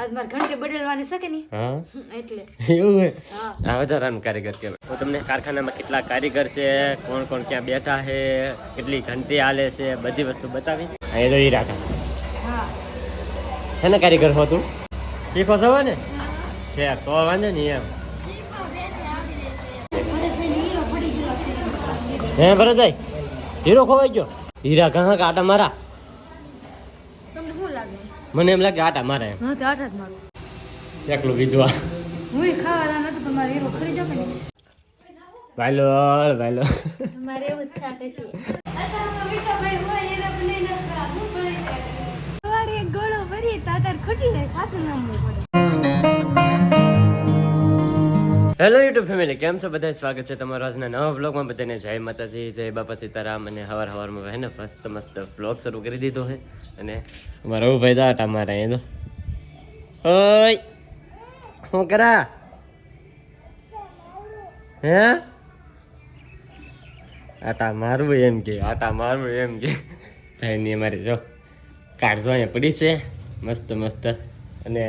આજ મારે ઘંટી બદલવાની છે કે નહીં? હા એટલે એવું હે હા આ વધારાનું કારીગર કહેવાય. હું તમને કારખાનામાં કેટલા કારીગર છે, કોણ કોણ ક્યાં બેઠા છે, કેટલી ઘંટી હાલે છે, બધી વસ્તુ બતાવી. આ એ તો હીરા કા હા છે ને કારીગર હો તું શીખો છો ને છે તો વાંધો નહીં એમ. હે ભરતભાઈ હીરો ખોવાઈ ગયો? હીરા કહા આટા મારા? તમને શું લાગે? મને એમ લાગે આટા મારા એમ. હા તો આઠ જ મારું. એકલું વિધવા હું ખાવા દાન હતું તમારે હીરો ખરી જાવ કે નહીં? ભાઈલો ભાઈલો મારે એવું જ છાટે છે. સવારે એક ગોળો ભરી તાતાર ખોટી જાય પાછું નામવું પડે. હેલો યુટ્યુબ ફેમિલી, કેમ છો બધા? સ્વાગત છે તમારું આજના નવા વ્લોગમાં. બધાને જય માતાજી, જય બાપા સીતારામ. અને હવારમાં હે ને મસ્ત મસ્ત વ્લોગ શરૂ કરી દીધો છે. અને અમારા ભાઈ દા આટા મારા એ તો ઓય શું કરા હે આટા મારવું એમ કે આટા મારવું એમ કે ભાઈની અમારી જો કાઢજો અહીંયા પડી છે મસ્ત મસ્ત. અને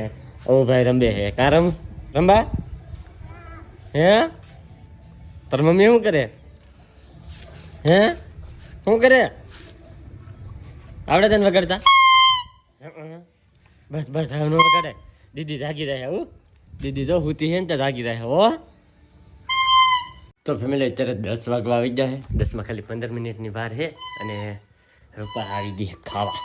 ઓ ભાઈ રંબે હે કા રંબા હે તાર મમ્મી શું કરે હે શું કરે આવડે તને વગાડતા? બસ બસ હવે નો વગાડે. દીદી જાગી રહે હું દીદી તો હુતી છે ને ત્યાં જાગી રહે હો. તો ફેમિલી અત્યારે 10 વાગવા આવી ગયા છે. 10માં ખાલી 15 મિનિટની વાર છે. અને રૂપા આવી ગઈ ખાવા.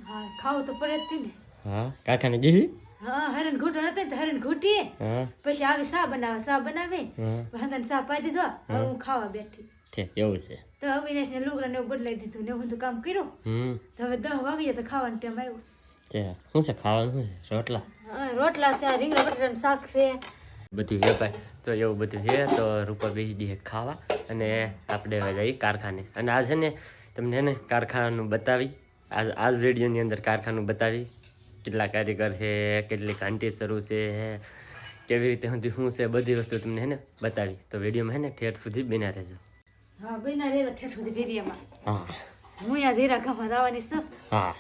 હા ખાવું તો પડે જ ને. હા કાકાને જીવી હા હેરન ઘૂંટો નતો તો હેરન ઘૂંટીએ હા પછી આવી સા બનાવે હા વાંધા સા પાઈ દીધો. હવે હું ખાવા બેઠી ઠીક એવું છે. તો અવિનાશ ને લુગડા ને એવું બદલાઈ દીધું ને હું તો કામ કર્યું. તો હવે 10 વાગી જાય તો ખાવાનું ટાઈમ આવ્યો. શું છે ખાવાનું? શું છે? રોટલા હા રોટલા છે, રીંગણા બટાટાનું શાક છે. બધું છે ભાઈ. તો એવું બધું છે. તો રૂપા બેસી દઈએ ખાવા અને આપણે હવે જઈએ કારખાને. અને આ છે ને તમને છે ને કારખાનું બતાવી આ વિડીયોની અંદર કારખાનું બતાવી કેટલા કારીગર છે, કેટલી ઘંટી શરૂ છે, કેવી રીતે શું છે, બધી વસ્તુ તમને છે ને બતાવી. તો વિડીયોમાં છે ને ઠેઠ સુધી બન્યા રહેજો. હા બના રેલા ઠેઠ સુધી ફેરિયામાં હા હું યાર ધીરા ગામમાં આવવાની છું. હા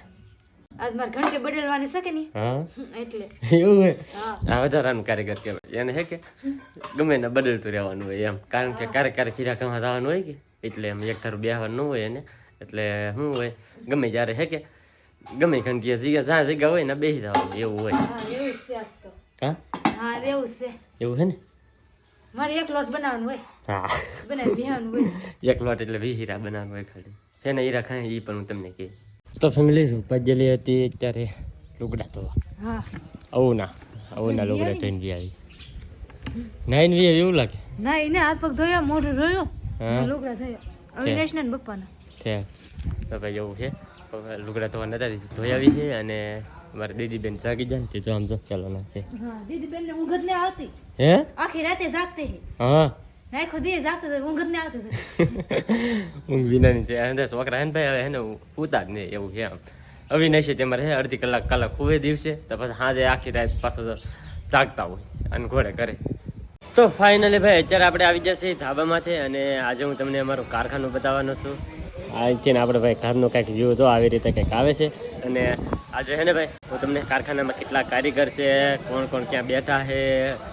આજ મારે ઘંટી બદલવાની છે કે નહીં? હા એટલે એવું હે હા આ વધારાનું કારીગર કહેવાય. એને હે કે ગમે એને બદલતું રહેવાનું હોય એમ. કારણ કે ક્યારેક ખીરા કમાં થવાનું હોય કે એટલે એમ એક ધારું બેહવાનું ન હોય એને. એટલે શું હોય ગમે જ્યારે હે કે ગમે ઘંટીએ જ્યાં જગ્યા હોય ને બેસી જવાનું એવું હોય. હા એવું જ છે આજ તો. હા હા એવું છે. એવું હે ને મારે એક લોટ બનાવવાનું હોય હા બનાવી બેહવાનું હોય. એક લોટ એટલે 20 હીરા બનાવવાનું હોય ખાલી. એને હીરા ખાય એ પણ હું તમને કહી. તો ફેમિલી પજેલી હતી અત્યારે લુગડા ધોવા. હા આવું ના લુગડા ધોઈને બી આવી નાઈન વી એવું લાગે. ના એને હાથ પગ ધોયા મોઢું ધોયું હા લુગડા ધોયા અવિનાશ ને બપ્પાના. છે તો ભાઈ એવું છે. હવે લુગડા ધોવા નતા ધોઈ આવી છે. અને મારા દીદી બેન જાગી જાય ને તે જો આમ જો ચાલો નાખે. હા દીદી બેન ને ઊંઘ જ ન આવતી. હે આખી રાતે જાગતે હે. હા નાખો દી જાગતે તો ઊંઘ જ ન આવતી. ઊંઘ વિનાની છે. અંદર છોકરા હે ને ભાઈ હવે હે ને ઉતા જ નહીં એવું છે આમ. અવિનાશ તમારે હે અડધી કલાક ખુવે દિવસે તો પછી સાંજે આખી રાત પાછો જાગતા હોય અને ઘોડે કરે. તો ફાઇનલી ભાઈ અત્યારે આપણે આવી જશે ધાબામાંથી. અને આજે હું તમને અમારું કારખાનું બતાવવાનો છું. આજથી ને આપણે ભાઈ ઘરનું કંઈક વ્યૂ તો આવી રીતે કંઈક આવે છે. અને આજે છે ને ભાઈ હું તમને કારખાનામાં કેટલા કારીગર છે, કોણ કોણ ક્યાં બેઠા છે,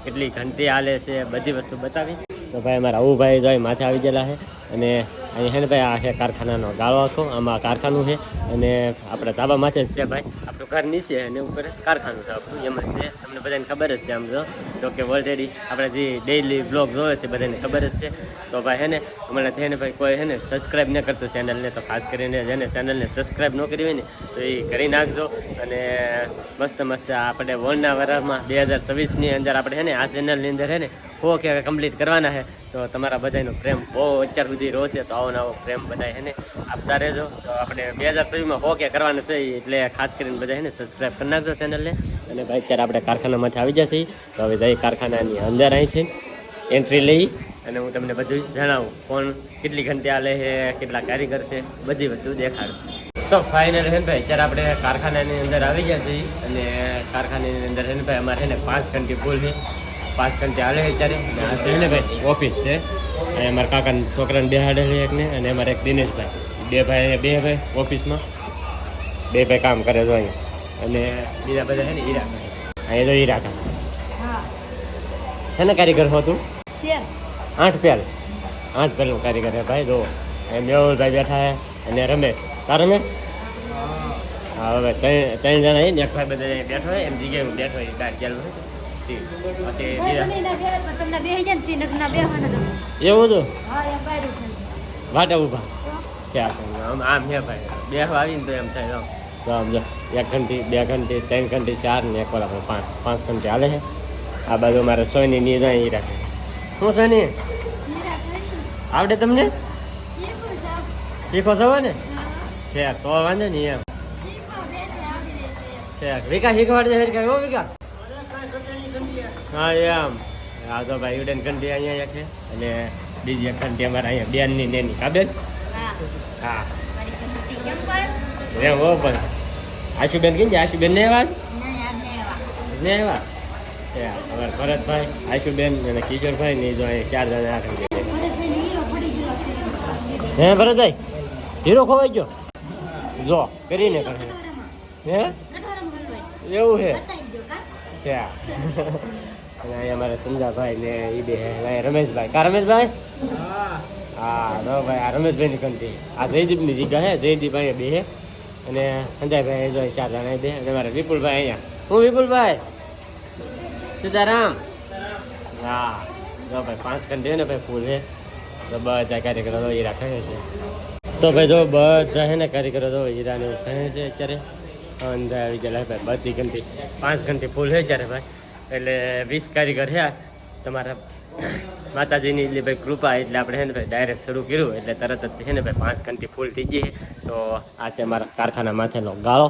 કેટલી ઘંટી હાલે છે, બધી વસ્તુ બતાવી. તો ભાઈ અમારા આવું ભાઈ જો માથે આવી ગયેલા છે. અને અહીં છે ને ભાઈ આ છે કારખાનાનો ગાળો આખો. આમાં કારખાનું છે. અને આપણે ધાબા માથે જ છે ભાઈ. આપણું ઘર નીચે અને ઉપર કારખાનું છે આપણું એમ જ છે. તમને બધાને ખબર જ છે આમ જો કે ઓલરેડી આપણે જે ડેઇલી બ્લોગ જોવે છે બધાને ખબર જ છે. તો ભાઈ છે ને હમણાં છે ને ભાઈ કોઈ છે ને સબસ્ક્રાઈબ ન કરતું ચેનલને તો ખાસ કરીને જેને ચેનલને સબસ્ક્રાઈબ ન કરી હોય ને તો એ કરી નાખજો. અને મસ્ત મસ્ત આપણે વોરના વર્ષમાં 2026ની અંદર આપણે છે ને આ ચેનલની અંદર છે ને 100K કમ્પ્લીટ કરવાના છે. તો તમારા બધાનો પ્રેમ બહુ અત્યાર સુધી રહો છે. તો આવો નવો પ્રેમ બધા છે ને આપતા રહેજો. તો આપણે 2026માં 100K કરવાના છે એટલે ખાસ કરીને બધા છે ને સબસ્ક્રાઈબ કરી નાખજો ચેનલને. અને ભાઈ અત્યારે આપણે કારખાનામાંથી આવી જશે. તો હવે જઈ કારખાનાની અંદર અહીંથી એન્ટ્રી લઈ અને હું તમને બધું જણાવું કોણ કેટલી ઘંટી હાલે છે, કેટલા કારીગર છે, બધી વસ્તુ દેખાડું. તો ફાઇનલ છે ને ભાઈ અત્યારે આપણે કારખાનાની અંદર આવી ગયા છીએ. અને કારખાનાની અંદર છે ને ભાઈ અમારે છે ને 5 ઘંટી ફૂલ છે. 5 ઘંટી હાલે અત્યારે. આ છે ને ભાઈ ઓફિસ છે. અને અમારા કાકાના છોકરાને બેહાડે છે એકને અને અમારે એક દિનેશભાઈ બે ભાઈ ઓફિસમાં બે ભાઈ કામ કરે છે અહીંયા. અને બીજા બધા છે ને હીરા અહીંયા તો હીરા કા હા છે ને કારીગર હો તું છે 8 પેલનું કારીગર હે ભાઈ જો એ મેહુલભાઈ બેઠા હે અને રમેશ તાર રમેશ હા હવે ત્રણ જણા ને એક ભાઈ બધા બેઠો હોય એમ જગ્યાએ હું બેઠો હોય બહાર ચાલુ હોય તમને બે જાય ને નગના બે એવું હતું હા એમ બહાર વાટા ઊભા આમ છે ભાઈ બે આવીને તો એમ થાય તો આમ જો 1 ઘંટી 2 ઘંટી 3 ઘંટી 4 ને એક વાર આપણે 5 ઘંટી હાલે છે આ બાજુ મારે સોની ની અહીં રાખે શું સોની આવડે તમને શીખો છો ને છે તો વાંધો નહીં એમ છે વિકા શીખવાડજે હે હો વિકા હા એમ આ તો ભાઈ ઉડન ઘંટી અહીંયા છે અને બીજી એક ઘંટી અમારે અહીંયા બેનની નેની કાબેલ હા એમ હો પણ આશુબેન કઈ છે આશુબેન ને વાત ને વાત અમારે ભરતભાઈ આશુબેન અને કિશોરભાઈ ને જો અહીંયા 4 જણા રાખી હે ભરતભાઈ હીરો ખોવાઈ ગયો જો કરીને કરે હે એવું છે અને અહીંયા અમારે સંજાભાઈ ને એ બે રમેશભાઈ કા રમેશભાઈ હા no ભાઈ આ રમેશભાઈની કંટી આ જયદીપની જગ્યા હે જયદીપ અહીંયા બે અને સંજયભાઈ જો 4 જણા બે અને અમારે વિપુલભાઈ અહીંયા હું વિપુલભાઈ સીતારામ હા જો ભાઈ 5 ઘંटे ને ભાઈ ફૂલ છે તો બધા કાર્યકરો તો હીરા કહે છે તો ભાઈ જો બધા છે ને કાર્યકરો તો હીરાને કહે છે અત્યારે અંદર આવી ગયા ભાઈ બધી ઘંટી 5 ઘંટી ફૂલ છે અત્યારે ભાઈ એટલે 20 કારીગર છે તમારા માતાજીની એટલે ભાઈ કૃપા એટલે આપણે છે ને ભાઈ ડાયરેક્ટ શરૂ કર્યું એટલે તરત જ છે ને ભાઈ 5 ઘંટી ફૂલ થઈ ગઈ તો આ છે મારા કારખાના માથેનો ગાળો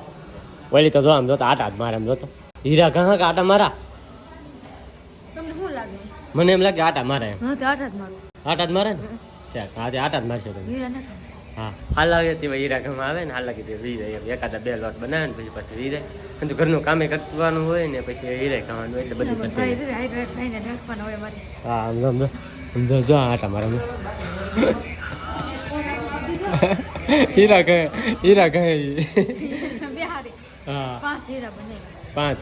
ઓલી તો જો આમ જોતો આટા જ મારે એમ જોતો હીરા ઘા કે આટા મારા તમને શું લાગે મને એમ લાગે આટા મારે એમ હા તો આટા જ મારું આટા જ મારે ને હા તે આટા જ મારશે તમે હીરા ના હા હાલ લાગે તે હીરા ઘરમાં આવે ને હાલ લાગે તે વી જાય એકાદા 2 લોટ બનાવે ને પછી વી જાય અને ઘરનું કામે કરવાનું હોય ને પછી હીરે ખાવાનું એટલે બધું કરતા હા સમજો જો આટા મારે હીરા કહે હા 5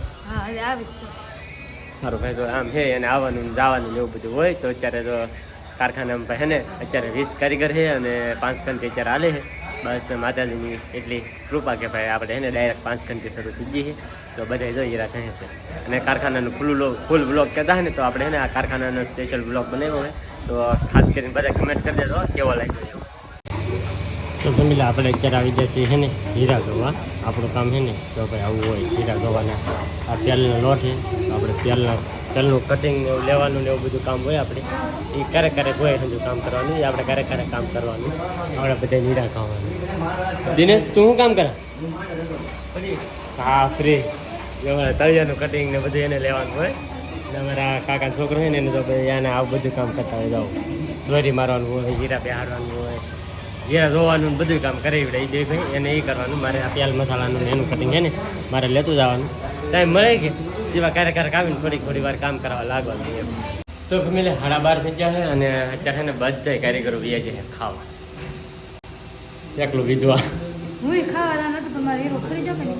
સારું ભાઈ તો આમ છે અને આવવાનું જવાનું એવું બધું હોય તો અત્યારે તો કારખાનામાં છે ને અત્યારે 20 કારીગર છે અને 5 ઘંટી અત્યારે હાલે છે બસ માતાજીની એટલી કૃપા કે ભાઈ આપણે એને ડાયરેક્ટ 5 ઘંટી શરૂ થઈ ગઈ છે તો બધા જો હીરા કહે છે અને કારખાનાનું ફૂલ બ્લોગ કહેતા હોય ને તો આપણે છે ને આ કારખાનાનો સ્પેશિયલ બ્લોગ બનાવ્યો હોય તો ખાસ કરીને બધા કમેન્ટ કરી દેજો કેવો લાગ્યો એવો તો ફેમિલી આપણે અત્યારે આવી જાય છે ને હીરા જોવા આપણું કામ છે ને તો ભાઈ આવું હોય હીરા જોવાના આ તેલનો લોટ છે તો આપણે તેલનું કટિંગ લેવાનું ને એવું બધું કામ હોય આપણે એ ક્યારેક હોય સમજો કામ કરવાનું એ આપણે ક્યારેક કામ કરવાનું આપણે બધા હીરા ખાવાનું દિનેશ તું શું કામ કરે હા ફ્રી તળિયાનું કટિંગ ને બધું એને લેવાનું હોય ને અમારા કાકા છોકરો હોય ને એને તો ભાઈ એને આવું બધું કામ કરતા હોય જાઓ દોરી મારવાનું હોય હીરા બેહાડવાનું હોય હીરા જોવાનું બધું કામ કરાવી એ બે ભાઈ એને એ કરવાનું મારે આ પ્યાલ મસાલાનું એનું કટિંગ છે ને મારે લેતું જવાનું ટાઈમ મળે કે જેવા ક્યારેક આવીને થોડી વાર કામ કરવા લાગવાનું એમ તો ફેમિલી 12:30 થઈ ગયા છે અને અત્યારે છે ને બધા કારીગરો વ્યાજે છે ખાવા એકલું વિધવા હું ખાવા નતું પણ મારે હીરો ખરી જાવ ને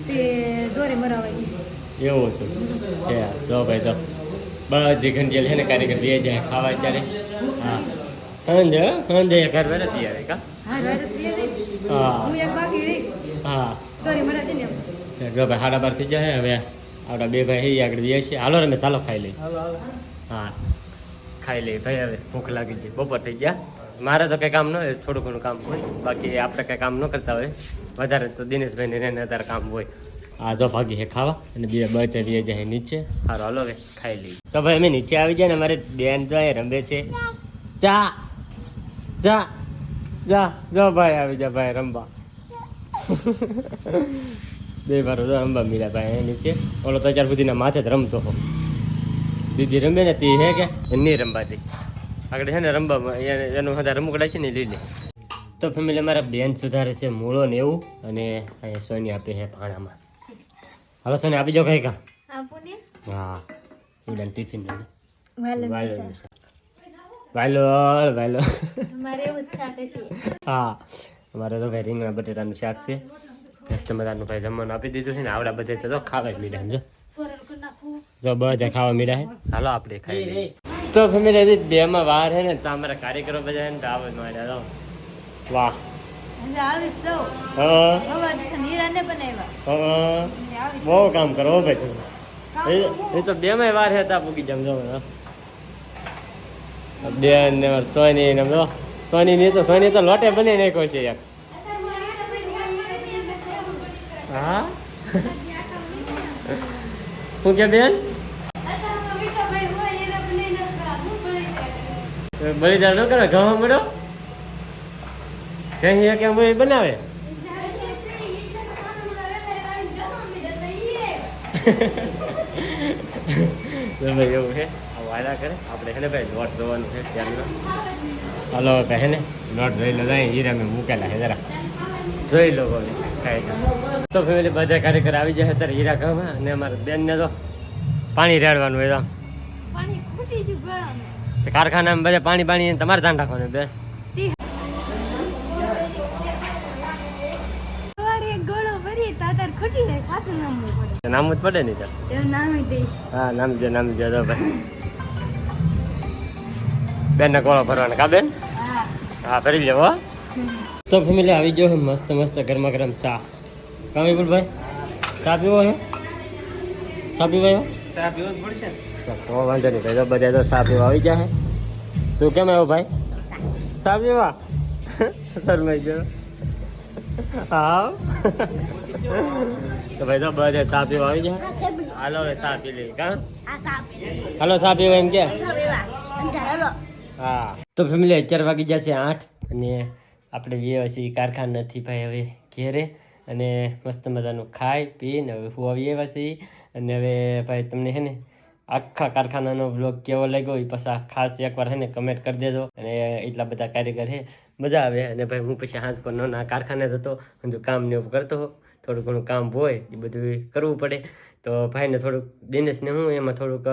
તે દોરે મરાવાય એવું હતું છે જો ભાઈ તો બધી ઘંટિયા છે ને કારીગર વ્યાજે ખાવા અત્યારે હા સાંજે ઘર વેરે તૈયાર કા હા હું એક બાકી રહી હા દોરે મરાતી ને જો ભાઈ 12:30 થઈ ગયા હવે આપણા બે ભાઈ આગળ જઈએ છીએ હાલો રમે ચાલો ખાઈ લઈ હા ખાઈ લઈ ભાઈ હવે ભૂખ લાગી ગઈ બપોર થઈ ગયા મારે તો કંઈ કામ ન હોય થોડું ઘણું કામ હોય બાકી આપણે કંઈ કામ ન કરતા હોય વધારે તો દિનેશભાઈને એને વધારે કામ હોય આ જો ભાગી છે ખાવા અને બે બધા બે જાય નીચે સારું હાલો હવે ખાઈ લઈએ તો ભાઈ અમે નીચે આવી જાય ને અમારે બેન જાય રમે છે જા જા જા જો ભાઈ આવી જા ભાઈ રમવા બે વાર રમવા મીરા ભાઈ નીચે ઓલો તો અત્યાર સુધીના માથે જ રમતો હો દીદી રમે ને તે હે કે નહીં રમવા દે આગળ છે ને રમવા એનું બધા રમકડા છે ને લઈ લે તો ફેમિલી અમારા બેન સુધારે છે મૂળો ને એવું અને અહીંયા સોની આપે છે ભાણામાં હાલો સોની આપી જાઓ કઈ કા હા ઉડાન ટિફિન વાયલો હા અમારે તો ભાઈ રીંગણા બટેટાનું શાક છે મસ્ત મજાનું ભાઈ જમવાનું આપી દીધું છે ને આવડા બધે તો ખાવા જ મીડા સમજો જો બધા ખાવા મીડા હે હાલો આપણે ખાઈ લઈએ તો ફેમિલી હજી 2 માં વાર હે ને તો અમારા કાર્યક્રમ બધા હે ને દાવત માંડ્યા તો વાહ હા બહુ કામ કરો ભાઈ એ તો 2 માં વાર હે તા પૂકી જમજો બેન ને સોની ને સોની તો લોટે બની નાખ્યો છે યાર હા શું કે બેન બલિદાન ન કરે ઘઉં મળો કઈ કેમ બનાવે ભાઈ એવું છે વાયદા કરે આપણે છે ને ભાઈ નોટ જોવાનું છે ત્યારનો હાલો કહે ને નોટ જોઈ લો જાય હીરા મેં મૂકેલા છે જરા જોઈ લો કાંઈ તો ફેમિલી બધા કાર્યકર આવી જાય અત્યારે હીરા ગામમાં અને અમારા બેનને તો પાણી રેડવાનું હોય તો કારખાનામાં બધા પાણી તમારે ધ્યાન રાખવાનું બે નામ જ પડે ને હા નામ દે તો ભાઈ બેન ને કોળો ભરવાનો કા બેન હા ભરી લેવો તો ફેમિલી આવી ગયો મસ્ત ગરમા ગરમ ચા કા વિપુલભાઈ ચા પીવો છે ચા પીવો પડશે તો વાંધો નહીં ભાઈ તો બધા તો ચા પીવા આવી જાય તું કેમ આવ્યો ભાઈ ચા પીવા શરમાઈ ગયો હા તો ભાઈ તો બધા ચા પીવા આવી જાય હાલો હવે ચા પી લઈએ કા હાલો ચા પીવા એમ કે હા તો ફેમિલી 11 વાગી જશે 8 અને આપણે વ્યવસ્થિત કારખાનાથી ભાઈ હવે ઘેરે અને મસ્ત મજાનું ખાઈ પીને હવે હું આવી આવ્યા છીએ અને હવે ભાઈ તમને છે ને આખા કારખાનાનો વ્લોગ કેવો લાગ્યો એ પછી ખાસ એકવાર છે ને કમેન્ટ કરી દેજો અને એટલા બધા કારીગર છે મજા આવે અને ભાઈ હું પછી હાથ પર નાના કારખાને હતો બધું કામ ને એવું કરતો થોડું ઘણું કામ હોય એ બધું કરવું પડે તો ભાઈને થોડુંક દિનેશને હું એમાં થોડુંક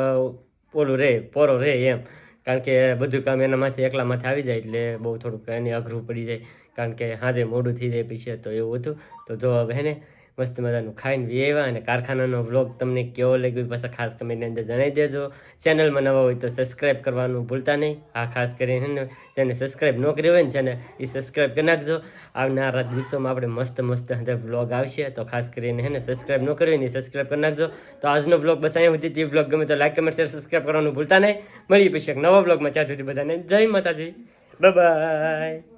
પોરો રહે એમ કારણ કે બધું કામ એના માથે એકલા માથે આવી જાય એટલે બહુ થોડુંક એને અઘરું પડી જાય કારણ કે હાજે મોડું થઈ જાય પછી તો એવું હતું તો જો હવે હે ને મસ્ત મજાનું ખાઈને આવ્યા અને કારખાનાનો વ્લોગ તમને કેવો લાગ્યો પાછા ખાસ કમેન્ટની અંદર જણાવી દેજો ચેનલમાં નવા હોય તો સબસ્ક્રાઈબ કરવાનું ભૂલતા નહીં આ ખાસ કરીને ને જેને સબસ્ક્રાઈબ ન કર્યું હોય ને છે ને એ સબસ્ક્રાઈબ કરી નાખજો આવનારા દિવસોમાં આપણે મસ્ત વ્લોગ આવશે તો ખાસ કરીને હે ને સબસ્ક્રાઈબ ન કર્યું હોય ને સબસ્ક્રાઈબ કરી નાખજો તો આજનો વ્લોગ બસ અહીંયા સુધી તે વ્લોગ ગમે તો લાઈક કમેન્ટ શેર સબસ્ક્રાઈબ કરવાનું ભૂલતા નહીં મળીએ પછી એક નવા વ્લોગમાં ત્યાં સુધી બધાને જય માતાજી બાય બાય